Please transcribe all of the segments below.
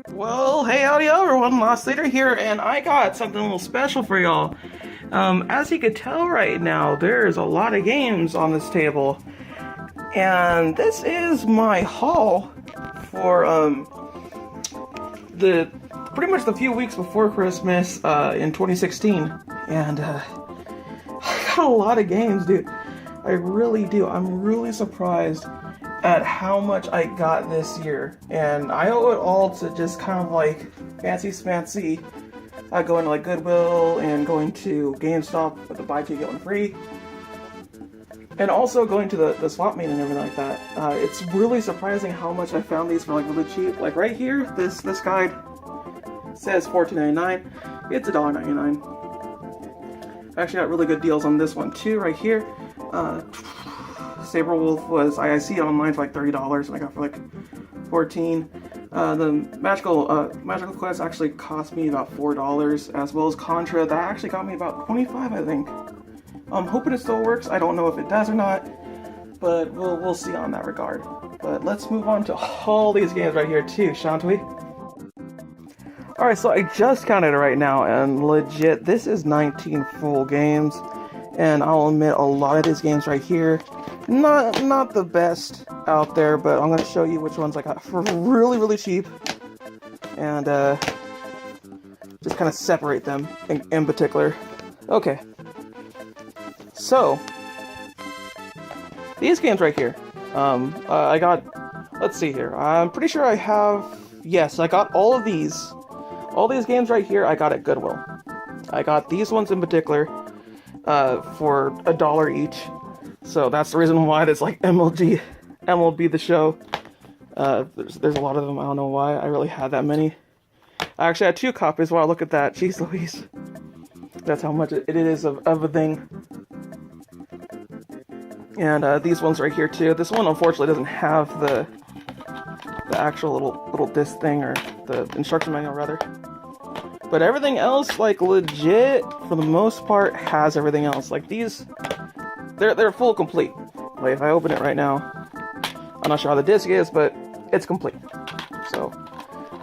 Well, hey, howdy everyone, Lost Leader here, and I got something a little special for y'all. As you could tell right now, there's a lot of games on this table, and this is my haul for, the pretty much the few weeks before Christmas, in 2016, and, I got a lot of games, dude. I really do. I'm really surprised at how much I got this year, and I owe it all to just kind of like fancy smancy going to like Goodwill and going to GameStop with the buy two get one free, and also going to the swap meet and everything like that. It's really surprising how much I found these for like really cheap. Like right here, this guide says $14.99. It's $1.99. I actually got really good deals on this one too. Right here, Sabre Wolf was, I see it online for like $30 and I got for like $14. The Magical Quest actually cost me about $4, as well as Contra, that actually got me about $25, I think. I'm hoping it still works. I don't know if it does or not, but we'll see on that regard. But let's move on to all these games right here too, shan't we? Alright, so I just counted it right now, and legit, this is 19 full games. And I'll admit, a lot of these games right here, not the best out there, but I'm going to show you which ones I got for really, really cheap. And just kind of separate them in particular. Okay. So, these games right here, I got, let's see here, I'm pretty sure I have, yes, I got all of these. All these games right here I got at Goodwill. I got these ones in particular for $1 each. So that's the reason why there's like MLB The Show. There's a lot of them. I don't know why I really had that many. I actually had 2 copies. Wow, look at that. Jeez Louise. That's how much it is of a thing. And these ones right here too. This one unfortunately doesn't have the actual little disc thing, or the instruction manual rather. But everything else, like legit, for the most part, has everything else. Like these, they're full complete. Like if I open it right now, I'm not sure how the disc is, but it's complete. So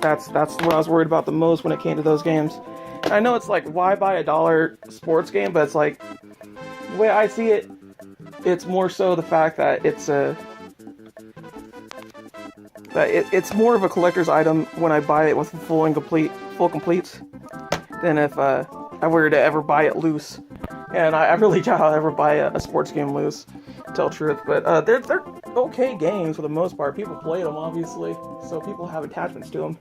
that's what I was worried about the most when it came to those games. And I know it's like, why buy $1 sports game? But it's like, the way I see it, it's more so the fact that it's it's more of a collector's item when I buy it with full completes, than if I were to ever buy it loose. And I really doubt I'll ever buy a sports game loose, to tell the truth. But they're okay games for the most part. People play them, obviously, so people have attachments to them.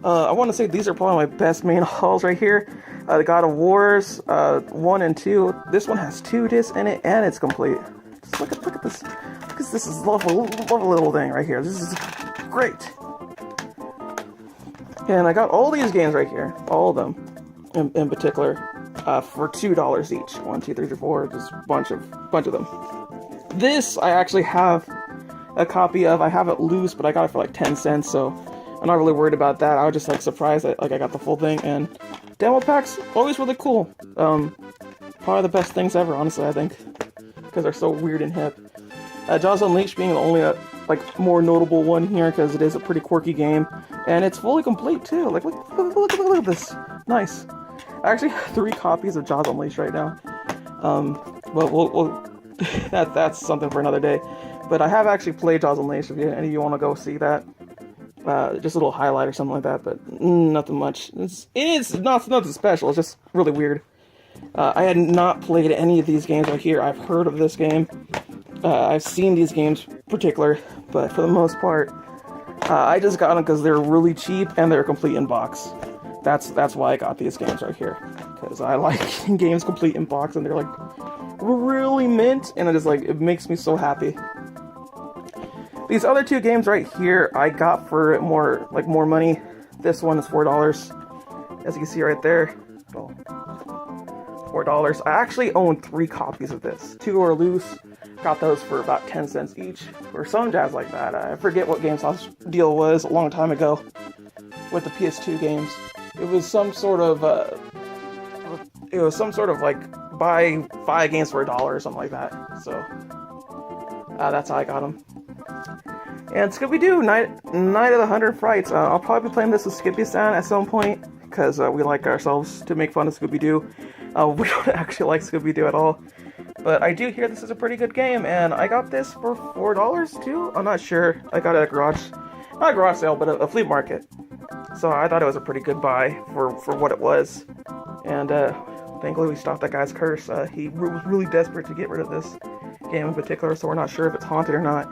I want to say these are probably my best main hauls right here. The God of Wars 1 and 2. This one has 2 discs in it, and it's complete. Just look at this. This is lovely little thing right here. This is great. And I got all these games right here, all of them, in particular, for $2 each. 1, 2, 3, 4, just a bunch of them. This I actually have a copy of. I have it loose, but I got it for like 10 cents, so I'm not really worried about that. I was just like surprised that like I got the full thing. And demo packs, always really cool. Probably the best things ever, honestly, I think, because they're so weird and hip. Jaws Unleashed being the only like more notable one here, because it is a pretty quirky game, and it's fully complete too. Like look at this, nice. I actually have 3 copies of Jaws Unleashed right now. But we'll that's something for another day. But I have actually played Jaws Unleashed. If any of you want to go see that, just a little highlight or something like that. But nothing much. It's nothing special. It's just really weird. I had not played any of these games right here. I've heard of this game. I've seen these games particular, but for the most part, I just got them because they're really cheap and they're complete in box. That's why I got these games right here, because I like games complete in box and they're like really mint, and it makes me so happy. These other 2 games right here I got for more money. This one is $4, as you can see right there. Oh, $4. I actually own 3 copies of this. 2 are loose. Got those for about 10 cents each, or some jazz like that. I forget what GameStop's deal was a long time ago with the PS2 games. It was some sort of like buy 5 games for $1 or something like that. So that's how I got them. And Scooby-Doo, Night of the 100 Frights. I'll probably be playing this with Skippy-san at some point, because we like ourselves to make fun of Scooby-Doo. We don't actually like Scooby-Doo at all. But I do hear this is a pretty good game, and I got this for $4 too? I'm not sure. I got it at not a garage sale, but a flea market. So I thought it was a pretty good buy for what it was. And thankfully we stopped that guy's curse. He was really desperate to get rid of this game in particular, so we're not sure if it's haunted or not.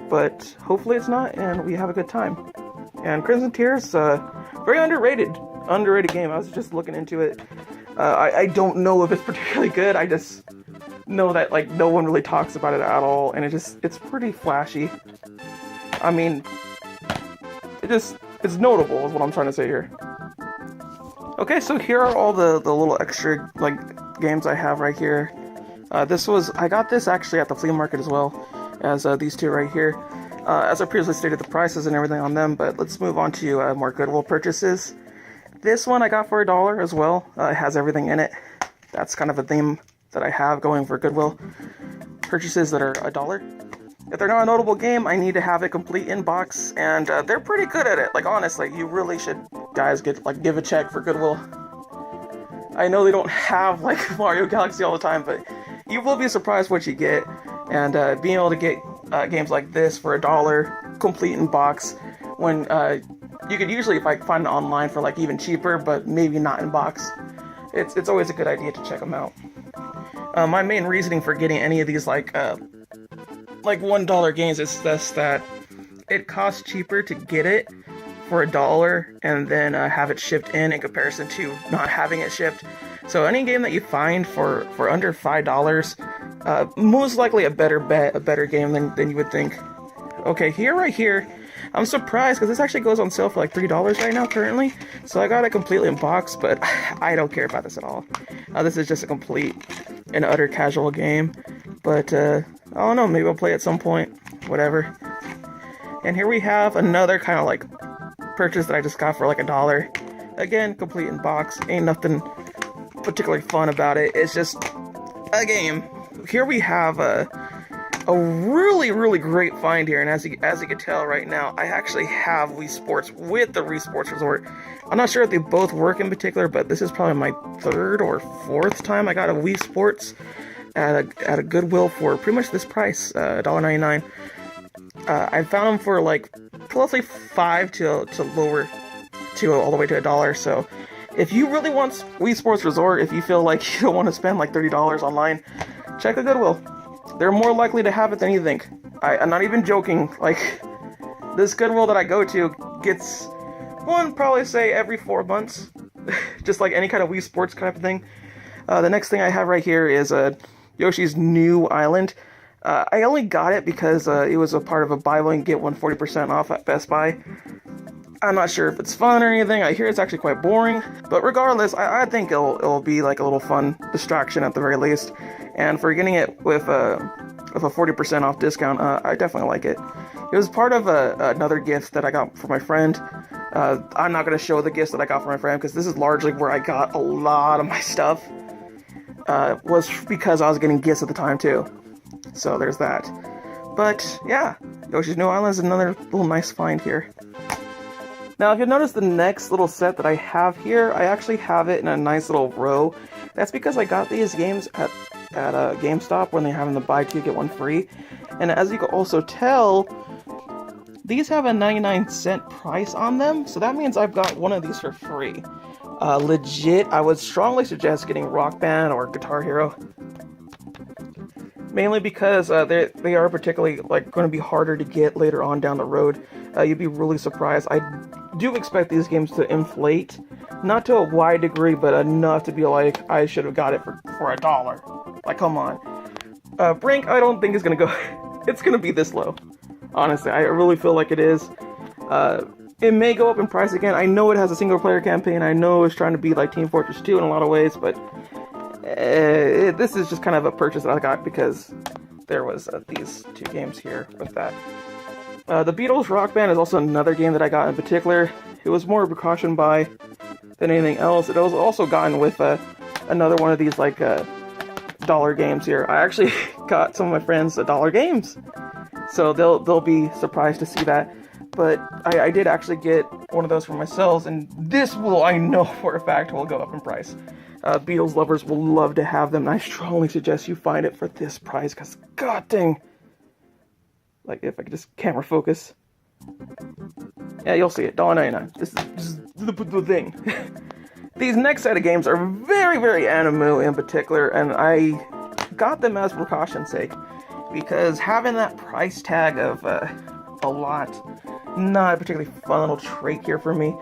But hopefully it's not, and we have a good time. And Crimson Tears, very underrated game. I was just looking into it. I don't know if it's particularly good. I just know that like no one really talks about it at all, and it's pretty flashy. I mean, it's notable is what I'm trying to say here. Okay, so here are all the little extra like games I have right here. I got this actually at the flea market as well as these two right here. As I previously stated, the prices and everything on them, but let's move on to more Goodwill purchases. This one I got for $1 as well. It has everything in it. That's kind of a theme that I have going for Goodwill purchases that are $1. If they're not a notable game, I need to have it complete in box, and they're pretty good at it. Like honestly, you really should, guys, give a check for Goodwill. I know they don't have like Mario Galaxy all the time, but you will be surprised what you get. And being able to get games like this for $1, complete in box, when you could usually find it online for like even cheaper, but maybe not in box. It's always a good idea to check them out. My main reasoning for getting any of these like $1 games is just that it costs cheaper to get it for $1 and then have it shipped in comparison to not having it shipped. So any game that you find for under $5, most likely a better bet, a better game than you would think. Okay, right here, I'm surprised because this actually goes on sale for like $3 right now currently. So I got it completely in box, but I don't care about this at all. This is just a complete and utter casual game. But I don't know, maybe I'll play at some point, whatever. And here we have another kind of like purchase that I just got for like $1. Again, complete in box. Ain't nothing particularly fun about it. It's just a game. Here we have a really, really great find here, and as you can tell right now, I actually have Wii Sports with the Wii Sports Resort. I'm not sure if they both work in particular, but this is probably my third or fourth time I got a Wii Sports at a Goodwill for pretty much this price, $1.99. I found them for like roughly $5 to lower to all the way to $1. So if you really want Wii Sports Resort, if you feel like you don't want to spend like $30 online, check a Goodwill. They're more likely to have it than you think. I'm not even joking. Like, this Goodwill that I go to gets one probably say every 4 months. Just like any kind of Wii Sports kind of thing. The next thing I have right here is Yoshi's New Island. I only got it because it was a part of a buy one get one 40% off at Best Buy. I'm not sure if it's fun or anything. I hear it's actually quite boring, but regardless, I think it'll be like a little fun distraction at the very least. And for getting it with a 40% off discount, I definitely like it. It was part of another gift that I got for my friend. I'm not going to show the gifts that I got for my friend because this is largely where I got a lot of my stuff. Was because I was getting gifts at the time too. So there's that. But yeah, Yoshi's New Island is another little nice find here. Now, if you'll notice the next little set that I have here, I actually have it in a nice little row. That's because I got these games at GameStop when they have them the buy two, get one free. And as you can also tell, these have a 99-cent price on them. So that means I've got one of these for free. Legit, I would strongly suggest getting Rock Band or Guitar Hero. Mainly because they are particularly like going to be harder to get later on down the road. You'd be really surprised. I do expect these games to inflate, not to a wide degree, but enough to be like, I should have got it for $1. Like, come on. Brink, I don't think is going to go, it's going to be this low. Honestly, I really feel like it is. It may go up in price again. I know it has a single player campaign. I know it's trying to be like Team Fortress 2 in a lot of ways, but this is just kind of a purchase that I got because there was these two games here with that. The Beatles Rock Band is also another game that I got in particular. It was more a precaution buy than anything else. It was also gotten with another one of these like dollar games here. I actually got some of my friends dollar games. So they'll be surprised to see that. But I did actually get one of those for myself, and this will, I know for a fact, will go up in price. Beatles lovers will love to have them, and I strongly suggest you find it for this price, because god dang. Like, if I could just camera focus. Yeah, you'll see it, $1.99. This is the thing. These next set of games are very, very anime in particular, and I got them as precaution's sake, because having that price tag of a lot, not a particularly fun little trait here for me.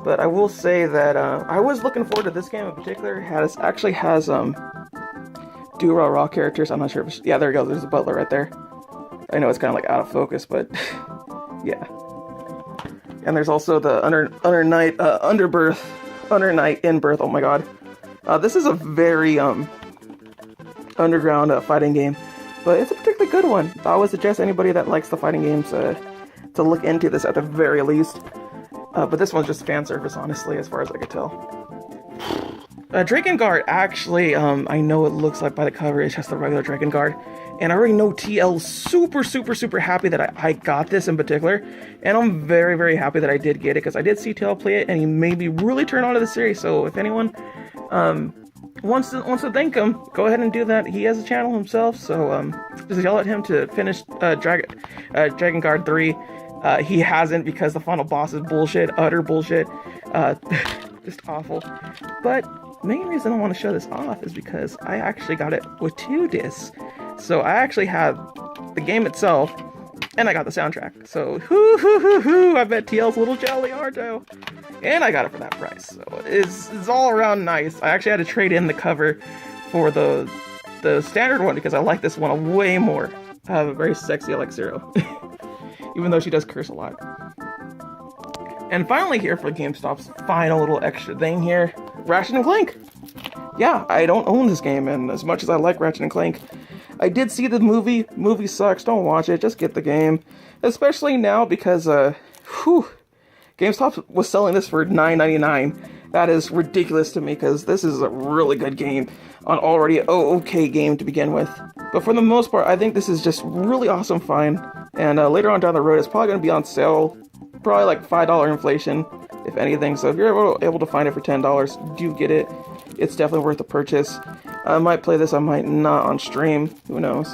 But I will say that I was looking forward to this game in particular. Actually has do-ra raw characters. I'm not sure if it's, yeah, there you go. There's a butler right there. I know it's kind of like out of focus, but yeah. And there's also the Undernight in birth. Oh my god. This is a very underground fighting game, but it's a particularly good one. I would suggest anybody that likes the fighting games to look into this at the very least. But this one's just fan service, honestly, as far as I could tell. Drakengard, actually, I know it looks like by the cover it's just the regular Drakengard. And I already know TL's super happy that I got this in particular. And I'm very, very happy that I did get it, because I did see TL play it, and he made me really turn on to the series. So if anyone wants to thank him, go ahead and do that. He has a channel himself, so just yell at him to finish Drakengard 3. He hasn't, because the final boss is bullshit, utter bullshit, just awful. But main reason I want to show this off is because I actually got it with 2 discs. So I actually have the game itself, and I got the soundtrack. So I bet TL's a little jelly, aren't I? And I got it for that price. So it's all around nice. I actually had to trade in the cover for the standard one, because I like this one way more. Very sexy, I like Zero. Even though she does curse a lot. And finally here for GameStop's final little extra thing here, Ratchet and Clank. Yeah, I don't own this game, and as much as I like Ratchet and Clank, I did see the movie. Movie sucks, don't watch it, just get the game. Especially now because, GameStop was selling this for $9.99. That is ridiculous to me, because this is a really good game on already an okay game to begin with. But for the most part, I think this is just really awesome fun. And later on down the road, it's probably going to be on sale. Probably like $5 inflation, if anything. So if you're able to find it for $10, do get it. It's definitely worth the purchase. I might play this, I might not on stream. Who knows?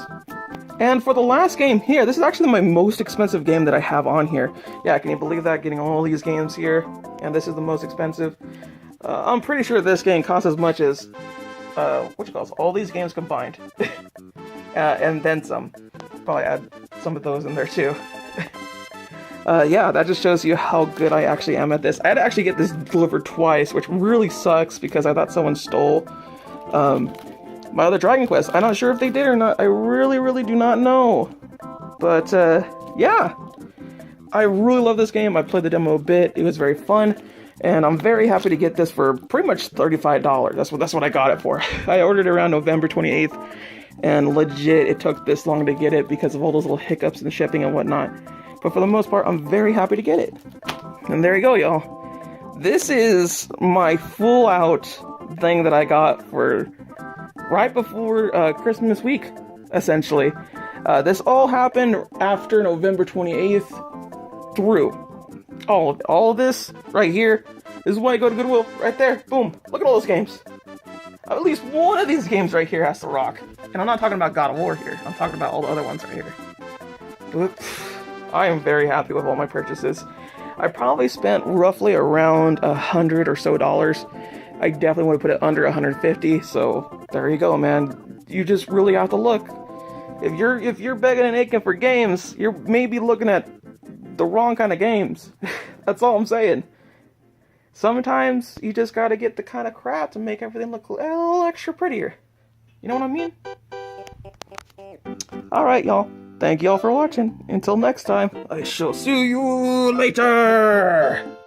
And for the last game here, this is actually my most expensive game that I have on here. Yeah, can you believe that? Getting all these games here, and this is the most expensive. I'm pretty sure this game costs as much as, all these games combined. And then some. Probably add some of those in there too. Yeah, that just shows you how good I actually am at this. I had to actually get this delivered twice, which really sucks, because I thought someone stole my other Dragon Quest. I'm not sure if they did or not. I really do not know. But yeah, I really love this game. I played the demo a bit. It was very fun, and I'm very happy to get this for pretty much $35. That's what I got it for. I ordered it around November 28th, and legit, it took this long to get it because of all those little hiccups in shipping and whatnot. But for the most part, I'm very happy to get it. And there you go, y'all. This is my full-out thing that I got for right before Christmas week, essentially. This all happened after November 28th through. All of it. All of this right here. This is why you go to Goodwill. Right there. Boom. Look at all those games. At least one of these games right here has to rock. And I'm not talking about God of War here. I'm talking about all the other ones right here. But I am very happy with all my purchases. I probably spent roughly around $100 or so. I definitely would have put it under 150. So there you go, man. You just really have to look. If you're begging and aching for games, you're maybe looking at the wrong kind of games. That's all I'm saying. Sometimes you just gotta get the kind of crap to make everything look a little extra prettier. You know what I mean? Alright, y'all. Thank y'all for watching. Until next time, I shall see you later!